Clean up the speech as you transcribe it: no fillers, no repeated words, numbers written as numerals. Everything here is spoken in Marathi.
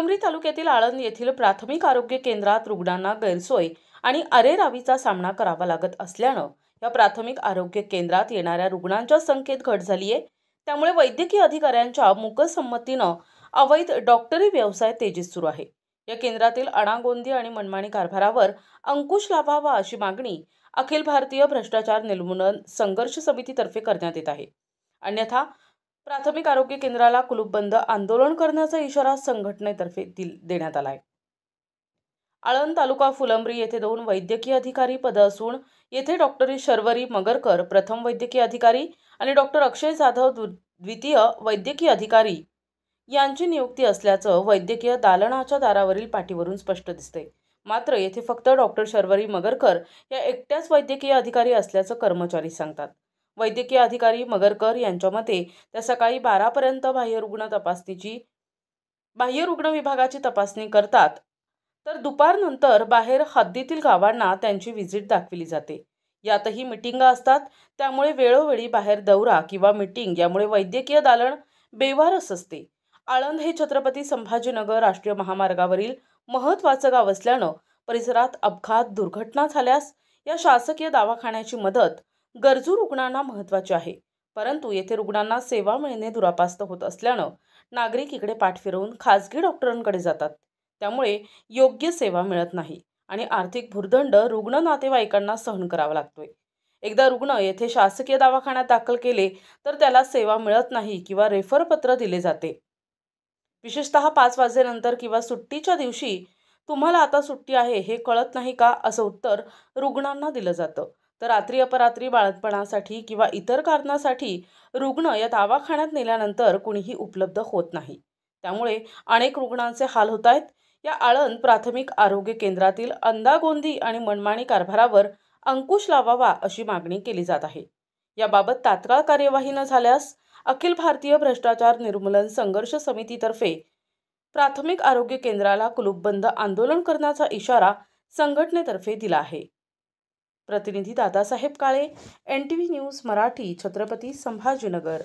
फुलंब्री तालुक्यातील आळंद येथील प्राथमिक आरोग्य केंद्रात रुग्णांना गैरसोय आणि अरेरावीचा सामना करावा लागत असल्यानं या प्राथमिक आरोग्य केंद्रात येणाऱ्या रुग्णांच्या संख्येत घट झाली आहे। त्यामुळे वैद्यकीय अधिकाऱ्यांच्या मूकसंमतीनं अवैध डॉक्टरी व्यवसाय तेजीत सुरू आहे। या केंद्रातील अनागोंदी आणि मनमानी कारभारावर अंकुश लावावा अशी मागणी अखिल भारतीय भ्रष्टाचार निर्मूलन संघर्ष समितीतर्फे करण्यात येत आहे। अन्यथा प्राथमिक आरोग्य केंद्राला कुलूपबंद आंदोलन करण्याचा इशारा संघटनेतर्फे देण्यात आला आहे। आळंद तालुका फुलंब्री येथे 2 वैद्यकीय अधिकारी पद असून येथे डॉक्टर शर्वरी मगरकर प्रथम वैद्यकीय अधिकारी आणि डॉक्टर अक्षय जाधव द्वितीय वैद्यकीय अधिकारी यांची नियुक्ती असल्याचं वैद्यकीय दालनाच्या दारावरील पाटीवरून स्पष्ट दिसते। मात्र येथे फक्त डॉक्टर शर्वरी मगरकर या एकट्याच वैद्यकीय अधिकारी असल्याचं कर्मचारी सांगतात। वैद्यकीय अधिकारी मगरकर यांच्या मते त्या सकाळी 12 पर्यंत बाह्य रुग्ण विभागाची तपासणी करतात, तर दुपारनंतर बाहेर हद्दीतील गावांना त्यांची व्हिजिट दाखविली जाते। यातही मीटिंगा असतात, त्यामुळे वेळोवेळी बाहेर दौरा किंवा मीटिंग यामुळे वैद्यकीय दालन बेवारस असते। आळंद हे छत्रपती संभाजीनगर राष्ट्रीय महामार्गावरील महत्त्वाचं गाव असल्यानं परिसरात अपघात दुर्घटना झाल्यास या शासकीय दवाखान्याची मदत गरजू रुग्णांना महत्त्वाची आहे। परंतु येथे रुग्णांना सेवा मिळणे दुरापास्त होत असल्यानं नागरिक इकडे पाठ फिरवून खासगी डॉक्टरांकडे जातात। त्यामुळे योग्य सेवा मिळत नाही आणि आर्थिक भुर्दंड रुग्ण नातेवाईकांना सहन करावा लागतोय। एकदा रुग्ण येथे शासकीय दवाखान्यात दाखल केले तर त्याला सेवा मिळत नाही किंवा रेफर पत्र दिले जाते। विशेषतः 5 वाजेनंतर किंवा सुट्टीच्या दिवशी तुम्हाला आता सुट्टी आहे हे कळत नाही का असं उत्तर रुग्णांना दिलं जातं। तर रात्री अपरात्री बाळंतपणासाठी किंवा इतर कारणासाठी रुग्ण या दवाखान्यात नेल्यानंतर कुणीही उपलब्ध होत नाही। त्यामुळे अनेक रुग्णांचे हाल होत आहेत। या आळंद प्राथमिक आरोग्य केंद्रातील अंदागोंदी आणि मनमानी कारभारावर अंकुश लावावा अशी मागणी केली जात आहे। याबाबत तात्काळ कार्यवाही न झाल्यास अखिल भारतीय भ्रष्टाचार निर्मूलन संघर्ष समितीतर्फे प्राथमिक आरोग्य केंद्राला कुलूपबंद आंदोलन करण्याचा इशारा संघटनेतर्फे दिला आहे। प्रतिनिधी दादासाहेब काळे, NTV न्यूज मराठी, छत्रपती संभाजीनगर।